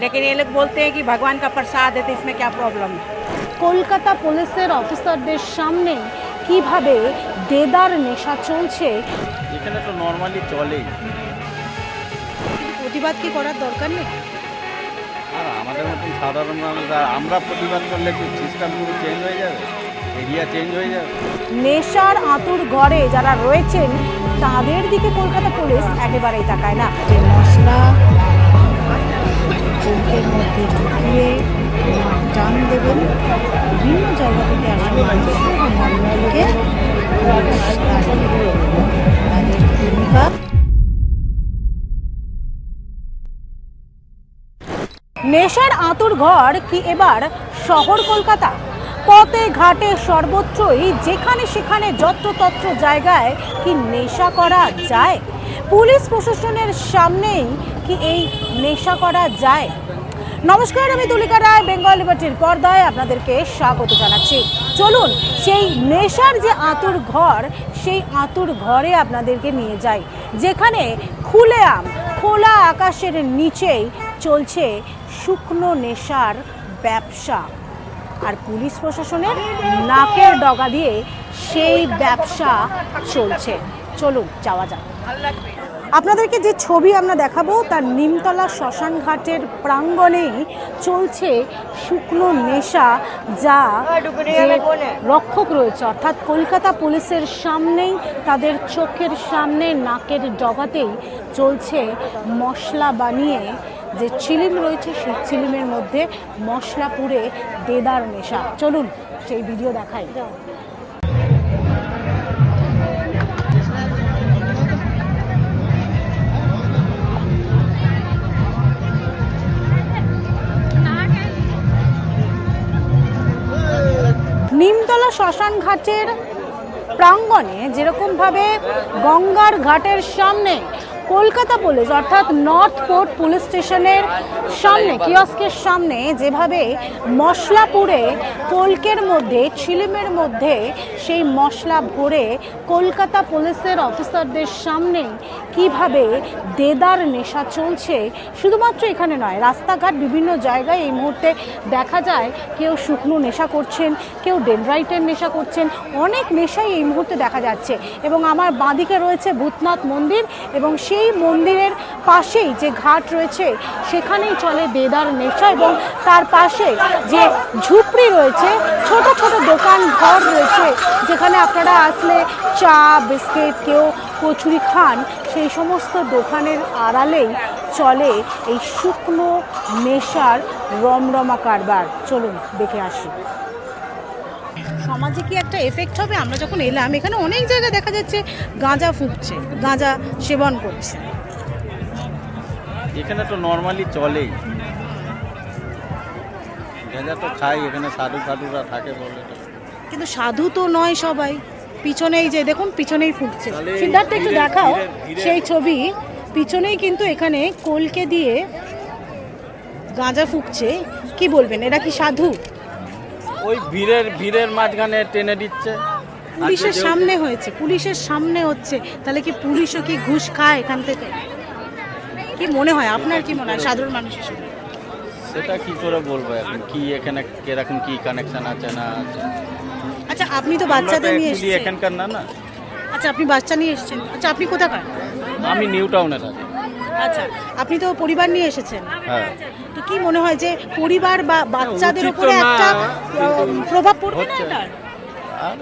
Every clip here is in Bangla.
लेकिन ये लोग बोलते हैं कि भगवान का प्रसाद है, तो इसमें क्या प्रॉब्लम है। কলকাতা পুলিশের অফিসারদের সামনে কিভাবে দেদার নেশা চলছে, এখানে তো নর্মালি চলেই। প্রতিবাদ কি করার দরকার নেই? আর আমাদের মতন সাধারণ মানুষ আমরা প্রতিবাদ করলে কি সিস্টেম পুরো চেঞ্জ হয়ে যাবে, এরিয়া চেঞ্জ হয়ে যাবে? নেশার আঁতুড় ঘরে যারা রয়েছেন তাদের দিকে কলকাতা পুলিশ একেবারেই তাকায় না। যে মশলা চৌকের মধ্যে ঢুকিয়ে টান দেবেন, বিভিন্ন জায়গা থেকে আসা মানুষকে তাদের ভূমিকা। নেশার আঁতুড় ঘর কি এবার শহর কলকাতা? পথে ঘাটে সর্বত্রই যেখানে সেখানে যত্রতত্র জায়গায় কি নেশা করা যায়? পুলিশ প্রশাসনের সামনেই কি এই নেশা করা যায়? নমস্কার, আমি তুলিকা রায়, বেঙ্গল লিবার্টির পর্দায় আপনাদেরকে স্বাগত জানাচ্ছি। চলুন সেই নেশার যে আঁতুড় ঘর, সেই আঁতুড় ঘরে আপনাদেরকে নিয়ে যাই, যেখানে খুলেআম খোলা আকাশের নিচেই চলছে শুকনো নেশার ব্যবসা, আর পুলিশ প্রশাসনের নাকের ডগা দিয়ে সেই ব্যবসা চলছে। চলুন যাওয়া যাক। আপনাদেরকে যে ছবি আমরা দেখাবো তার নিমতলা শ্মশান ঘাটের প্রাঙ্গণেই চলছে শুকনো নেশা, যা রক্ষক রয়েছে অর্থাৎ কলকাতা পুলিশের সামনেই, তাদের চোখের সামনে নাকের ডগাতেই চলছে মশলা বানিয়ে যে চিলিম রয়েছে, সেই চিলিমের মধ্যে মশলা পুড়ে দেদার নেশা। চলুন সেই ভিডিও দেখাই। নিমতলা শ্মশান ঘাটের প্রাঙ্গণে যেরকমভাবে গঙ্গার ঘাটের সামনে কলকাতা পুলিশ অর্থাৎ নর্থ পোর্ট পুলিশ স্টেশনের সামনে কিয়স্কের সামনে যেভাবে মশলা পুড়ে কলকের মধ্যে চিলিমের মধ্যে সেই মশলা ভরে কলকাতা পুলিশের অফিসারদের সামনে কিভাবে দেদার নেশা চলছে, শুধুমাত্র এখানে নয়, রাস্তাঘাট বিভিন্ন জায়গায় এই মুহূর্তে দেখা যায় কেউ শুকনো নেশা করছেন, কেউ ডেনড্রাইটের নেশা করছেন, অনেক নেশাই এই মুহূর্তে দেখা যাচ্ছে। এবং আমার বাঁদিকে রয়েছে ভূতনাথ মন্দির, এবং সেই মন্দিরের পাশেই যে ঘাট রয়েছে সেখানেই চলে দেদার নেশা, এবং তার পাশে যে ঝুপড়ি রয়েছে, ছোট ছোট দোকান ঘর রয়েছে, যেখানে আপনারা আসলে চা বিস্কিট কেউ কচুরি খান, সেই সমস্ত দোকানের আড়ালেই চলে এই শুকনো নেশার রমরমা কারবার। চলুন দেখে আসি। সমাজে কি একটা এফেক্ট হবে? আমরা যখন এলাম এখানে অনেক জায়গায় দেখা যাচ্ছে গাঁজা ফুঁকছে, গাঁজা সেবন করছে। এখানে তো নর্মালি চলেই, গাঁজা তো খাই, এখানে সাধুরা থাকে বলে। কিন্তু সাধু তো নয় সবাই। পিছনেই যে দেখুন, পিছনেই ফুঁকছে। সিদ্ধার্থ একটু দেখাও সেই ছবি। পিছনেই কিন্তু এখানে কলকে দিয়ে গাঁজা ফুঁকছে। কি বলবেন, এরা কি সাধু? ওই ভিড়ের মাঝখানে টেনে দিচ্ছে। পুলিশের সামনে হয়েছে, পুলিশের সামনে হচ্ছে, তাহলে কি পুলিশও কি ঘুষ খায় এখান থেকে? কি মনে হয়, আপনার কি মনে হয় সাধারণ মানুষ হিসেবে? সেটা কি করে বলবো এখন, কি এখানে কিরকম কি কানেকশন আছে না আছে। আচ্ছা, আপনি তো বাচ্চাদের নিয়ে এসেছেন এখানকার না। আচ্ছা, আপনি বাচ্চা নিয়ে এসেছেন। আচ্ছা, আপনি কোথাকার? আমি নিউ টাউনে থাকি। আচ্ছা, আপনি তো পরিবার নিয়ে এসেছেন। হ্যাঁ। তো কি মনে হয় যে পরিবার বা বাচ্চাদের উপরে একটা প্রভাব পড়বে না এটা? আর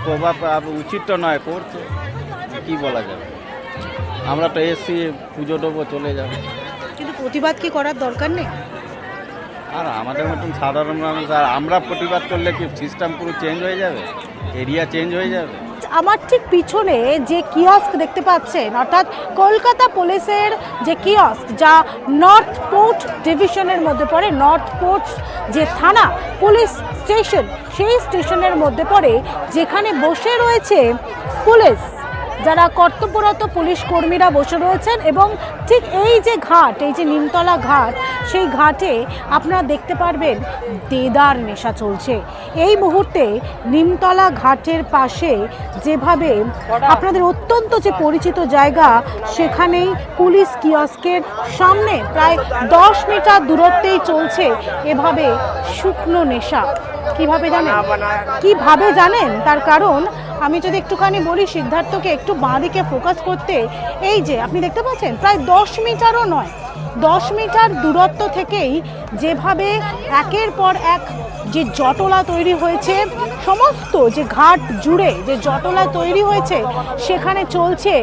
প্রভাব উচিত তো নয়, করছে, কি বলা যাবে। আমরা তো এসছি পুজো দেবো, চলে যাবো। কিন্তু প্রতিবাদ কি করার দরকার নেই? আর আমাদের মতন সাধারণ মানুষ আমরা প্রতিবাদ করলে কি সিস্টেম পুরো চেঞ্জ হয়ে যাবে, এরিয়া চেঞ্জ হয়ে যাবে? আমার ঠিক পিছনে যে কিয়স্ক দেখতে পাচ্ছেন, অর্থাৎ কলকাতা পুলিশের যে কিয়স্ক, যা নর্থ পোর্ট ডিভিশনের মধ্যে পড়ে, নর্থ পোর্ট যে থানা পুলিশ স্টেশন, সেই স্টেশনের মধ্যে পড়ে, যেখানে বসে রয়েছে পুলিশ, যারা কর্তব্যরত পুলিশ কর্মীরা বসে রয়েছেন এবং ঠিক এই যে ঘাট, এই যে নিমতলা ঘাট, সেই ঘাটে আপনারা দেখতে পারবেন দেদার নেশা চলছে। এই মুহূর্তে নিমতলা ঘাটের পাশে যেভাবে আপনাদের অত্যন্ত যে পরিচিত জায়গা, সেখানেই পুলিশ কিয়স্কের সামনে প্রায় 10 মিটার দূরত্বেই চলছে এভাবে শুকনো নেশা। কিভাবে জানেন তার কারণ আমি যদি একটুখানি বলি সিদ্ধার্থকে একটু বাঁদিকে ফোকাস করতে, এই যে আপনি দেখতে পাচ্ছেন প্রায় 10 মিটারও নয়, 10 মিটার দূরত্ব থেকেই যেভাবে একের পর এক যে জটলা তৈরি হয়েছে, সমস্ত যে ঘাট জুড়ে যে জটলা তৈরি হয়েছে, সেখানে চলছে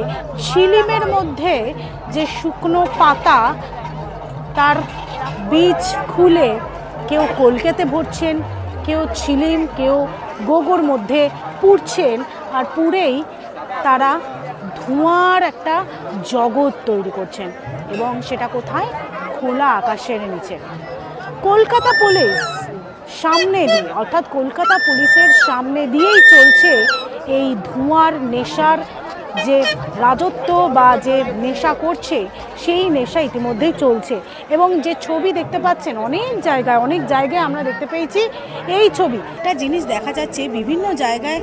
ঝিলিমের মধ্যে যে শুকনো পাতা, তার বীজ খুলে কেউ কলকেতে ভরছেন, কেউ ঝিলিম, কেউ গোগোর মধ্যে পুড়ছেন, আর পুড়েই তারা ধোঁয়ার একটা জগৎ তৈরি করছেন। এবং সেটা কোথায়? খোলা আকাশের নিচে। কলকাতা পুলিশ সামনে দিয়ে, অর্থাৎ কলকাতা পুলিশের সামনে দিয়েই চলছে এই ধোঁয়ার নেশার যে রাজত্ব বা যে নেশা করছে, সেই নেশা ইতিমধ্যেই চলছে। এবং যে ছবি দেখতে পাচ্ছেন অনেক জায়গায় আমরা দেখতে পেয়েছি এই ছবি। একটা জিনিস দেখা যাচ্ছে বিভিন্ন জায়গায়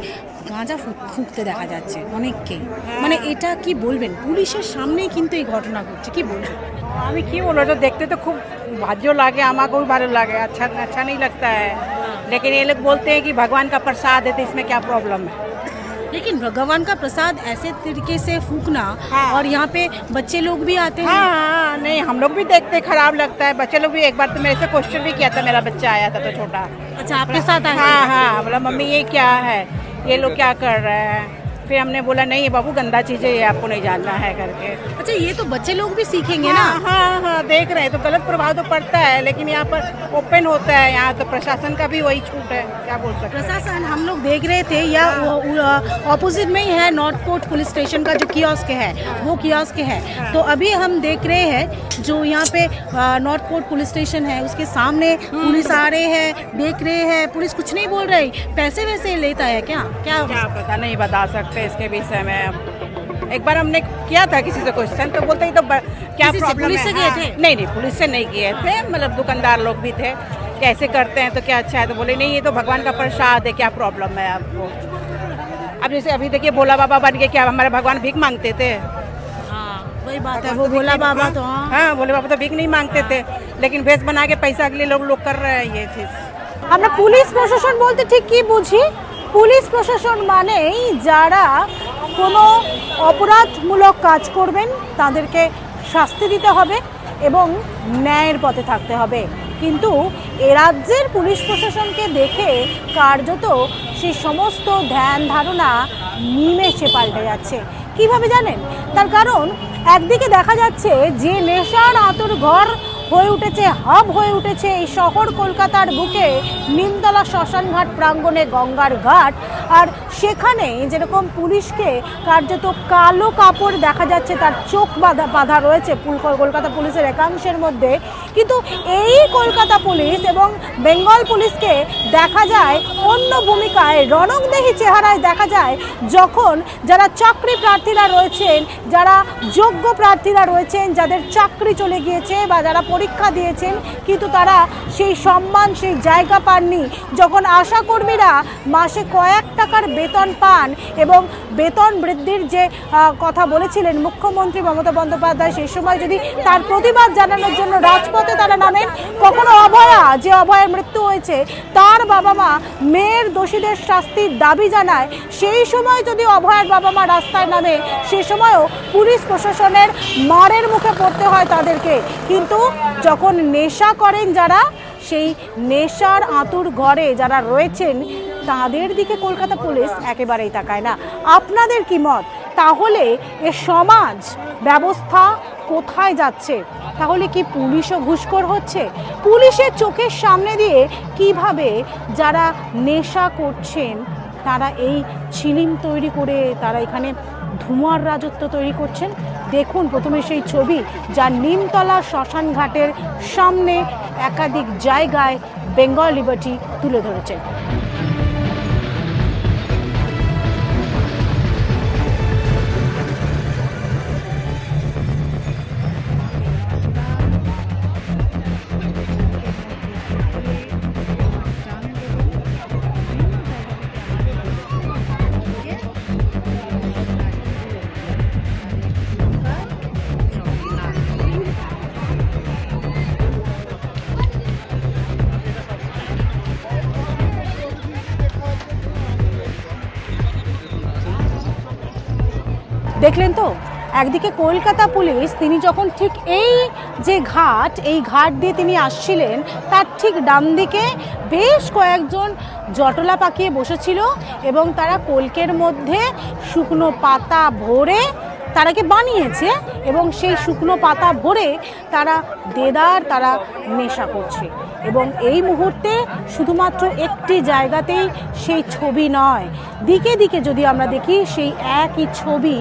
গাঁজা ফুঁকতে দেখা যাচ্ছে অনেককেই, মানে এটা কি বলবেন? পুলিশের সামনেই কিন্তু এই ঘটনা ঘটছে, কি বলবেন? अभी क्यों बोलो, तो देखते तो खूब भाज्यो लागे, हमारे को भी भालो लागे, अच्छा नहीं लगता है। लेकिन ये लोग बोलते हैं कि भगवान का प्रसाद है, तो इसमें क्या प्रॉब्लम है? लेकिन भगवान का प्रसाद ऐसे तरीके से फूकना, हाँ। और यहाँ पे बच्चे लोग भी आते हैं। हाँ, नहीं हम लोग भी देखते, खराब लगता है। बच्चे लोग भी, एक बार तो मेरे से क्वेश्चन भी किया था, मेरा बच्चा आया था तो छोटा। अच्छा, आपके साथ आए? हाँ, बोला मम्मी ये क्या है, ये लोग क्या कर रहे हैं। फिर हमने बोला नहीं बाबू, गंदा चीज़ है, ये आपको नहीं जानना है करके। अच्छा, ये तो बच्चे लोग भी सीखेंगे ना। हाँ, देख रहे हैं तो गलत प्रभाव तो पड़ता है, लेकिन यहाँ पर ओपन होता है, यहाँ तो प्रशासन का भी वही छूट है, क्या बोल सकते हैं। प्रशासन हम लोग देख रहे थे, या ऑपोजिट में ही है नॉर्थ पोर्ट पुलिस स्टेशन का जो कियोस्क है, वो कियोस्क है। तो अभी हम देख रहे हैं जो यहाँ पे नॉर्थ पोर्ट पुलिस स्टेशन है, उसके सामने पुलिस आ रहे हैं, देख रहे हैं, पुलिस कुछ नहीं बोल रही, पैसे वैसे लेता है क्या पता नहीं बता सकते इसके विषय में। एक बार हमने किया था किसी से क्वेश्चन, तो बोलते ही तो क्या प्रॉब्लम है। पुलिस से गए थे? नहीं, पुलिस से नहीं किए थे, मतलब दुकानदार लोग भी थे, कैसे करते हैं तो क्या अच्छा है, तो बोले नहीं ये तो भगवान का प्रसाद है, क्या प्रॉब्लम है आपको। अब जैसे अभी देखिए भोला बाबा बन के, क्या हमारे भगवान भीख मांगते थे? वही बात है, वो भोला बाबा तो हाँ, भोले बाबा तो भीख नहीं मांगते थे, लेकिन भेष बना के पैसा के लिए लोग कर रहे हैं ये चीज़। আমরা পুলিশ প্রশাসন বলতে ঠিক কি বুঝি? পুলিশ প্রশাসন মানেই যারা কোনো অপরাধমূলক কাজ করবেন তাদেরকে শাস্তি দিতে হবে এবং ন্যায়ের পথে থাকতে হবে। কিন্তু এ রাজ্যের পুলিশ প্রশাসনকে দেখে কার্যত সেই সমস্ত ধ্যান ধারণা নিমেষে পাল্টে যাচ্ছে। কিভাবে জানেন? তার কারণ একদিকে দেখা যাচ্ছে যে নেশার আতুর ঘর হয়ে উঠেছে, হাব হয়ে উঠেছে এই শহর কলকাতার বুকে নিমতলা শ্মশানঘাট প্রাঙ্গণে গঙ্গার ঘাট, আর সেখানে যেরকম পুলিশকে কার্যত কালো কাপড় দেখা যাচ্ছে, তার চোখ বাঁধা রয়েছে কলকাতা পুলিশের একাংশের মধ্যে, কিন্তু এই কলকাতা পুলিশ এবং বেঙ্গল পুলিশকে দেখা যায় অন্য ভূমিকায়, রণংদেহী চেহারায় দেখা যায় যখন যারা চাকরি প্রার্থীরা রয়েছেন, যারা যোগ্য প্রার্থীরা রয়েছেন, যাদের চাকরি চলে গিয়েছে বা যারা পরীক্ষা দিয়েছেন কিন্তু তারা সেই সম্মান, সেই জায়গা পাননি, যখন আশাকর্মীরা মাসে কয়েক টাকার বেতন পান এবং বেতন বৃদ্ধির যে কথা বলেছিলেন মুখ্যমন্ত্রী মমতা বন্দ্যোপাধ্যায়, সেই সময় যদি তার প্রতিবাদ জানানোর জন্য রাজপথে তারা নামেন, কখনো অভয়ের মৃত্যু হয়েছে, তার বাবা মা মেয়ের দোষীদের শাস্তির দাবি জানায়, সেই সময় যদি অভয়ের বাবা মা রাস্তায় নামে, সে সময়ও পুলিশ প্রশাসনের মারের মুখে পড়তে হয় তাদেরকে। কিন্তু যখন নেশা করেন যারা, সেই নেশার আতুর ঘরে যারা রয়েছেন তাদের দিকে কলকাতা পুলিশ একেবারেই তাকায় না। আপনাদের কি মত? তাহলে এ সমাজ ব্যবস্থা কোথায় যাচ্ছে? তাহলে কি পুলিশও ঘুষখোর হচ্ছে? পুলিশের চোখের সামনে দিয়ে কিভাবে যারা নেশা করছেন তারা এই ঝিলিম তৈরি করে তারা এখানে ধোঁয়ার রাজত্ব তৈরি করছেন? দেখুন প্রথমে সেই ছবি যা নিমতলা শ্মশান ঘাটের সামনে একাধিক জায়গায় বেঙ্গল লিবার্টি তুলে ধরেছে। দেখলেন তো, একদিকে কলকাতা পুলিশ তিনি যখন ঠিক এই যে ঘাট, এই ঘাট দিয়ে তিনি আসছিলেন, তার ঠিক ডান দিকে বেশ কয়েকজন জটলা পাকিয়ে বসেছিল এবং তারা কলকের মধ্যে শুকনো পাতা ভরে তারাকে বানিয়েছে এবং সেই শুকনো পাতা ভরে তারা দেদার তারা নেশা করছে। এবং এই মুহূর্তে শুধুমাত্র একটি জায়গাতেই সেই ছবি নয়, দিকে দিকে যদি আমরা দেখি সেই একই ছবি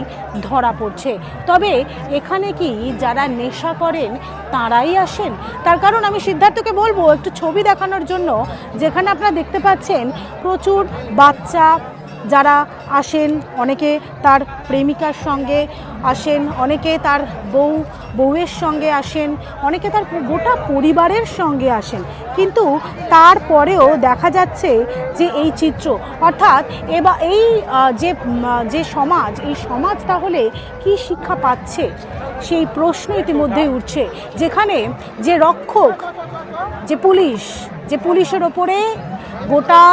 ধরা পড়ছে। তবে এখানে কি যারা নেশা করেন তারাই আসেন? তার কারণ আমি সিদ্ধার্থকে বলবো একটু ছবি দেখানোর জন্য, যেখানে আপনারা দেখতে পাচ্ছেন প্রচুর বাচ্চা যারা আসেন, অনেকে তার প্রেমিকার সঙ্গে আসেন, অনেকে তার বউয়ের সঙ্গে আসেন, অনেকে তার গোটা পরিবারের সঙ্গে আসেন, কিন্তু তারপরেও দেখা যাচ্ছে যে এই চিত্র, অর্থাৎ এই যে সমাজ, এই সমাজ তাহলে কি শিক্ষা পাচ্ছে সেই প্রশ্ন ইতিমধ্যেই উঠছে। যেখানে যে রক্ষক, যে পুলিশের ওপরে গোটা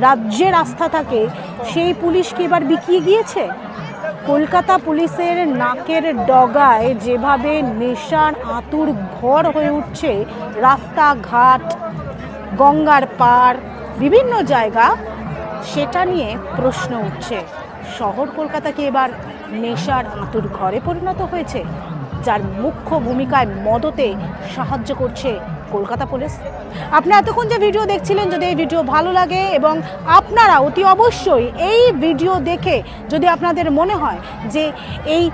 রাজ্যের আস্থা থাকে, সেই পুলিশ কি এবার বিকিয়ে গিয়েছে? কলকাতা পুলিশের নাকের ডগায় যেভাবে নেশার আঁতুড় ঘর হয়ে উঠছে রাস্তাঘাট, গঙ্গার পার, বিভিন্ন জায়গা, সেটা নিয়ে প্রশ্ন উঠছে। শহর কলকাতা কি এবার নেশার আঁতুড় ঘরে পরিণত হয়েছে, যার মুখ্য ভূমিকায় মদতে সাহায্য করছে কলকাতা পুলিশ? আপনারা এতক্ষণ যে ভিডিও দেখছিলেন, যদি এই ভিডিও ভালো লাগে এবং আপনারা অতি অবশ্যই এই ভিডিও দেখে যদি আপনাদের মনে হয় যে এই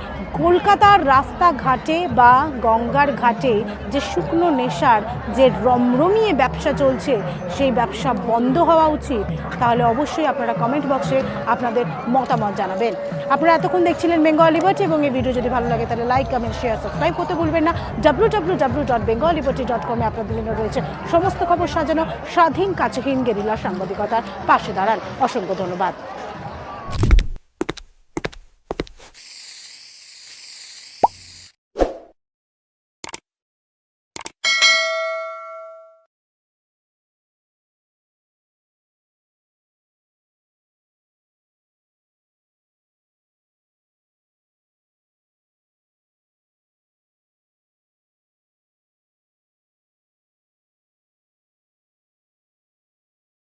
কলকাতার রাস্তাঘাটে বা গঙ্গার ঘাটে যে শুকনো নেশার যে রমরমিয়ে ব্যবসা চলছে, সেই ব্যবসা বন্ধ হওয়া উচিত, তাহলে অবশ্যই আপনারা কমেন্ট বক্সে আপনাদের মতামত জানাবেন। আপনারা এতক্ষণ দেখছিলেন বেঙ্গল লিবার্টি এবং এই ভিডিও যদি ভালো লাগে তাহলে লাইক, কমেন্ট, শেয়ার, সাবস্ক্রাইব করতে ভুলবেন না। www.bengalliberty.com-এ আপনাদের জন্য রয়েছে সমস্ত খবর সাজানো স্বাধীন কাছেহীন গেরিলা সাংবাদিকতার পাশে দাঁড়ান। অসংখ্য ধন্যবাদ।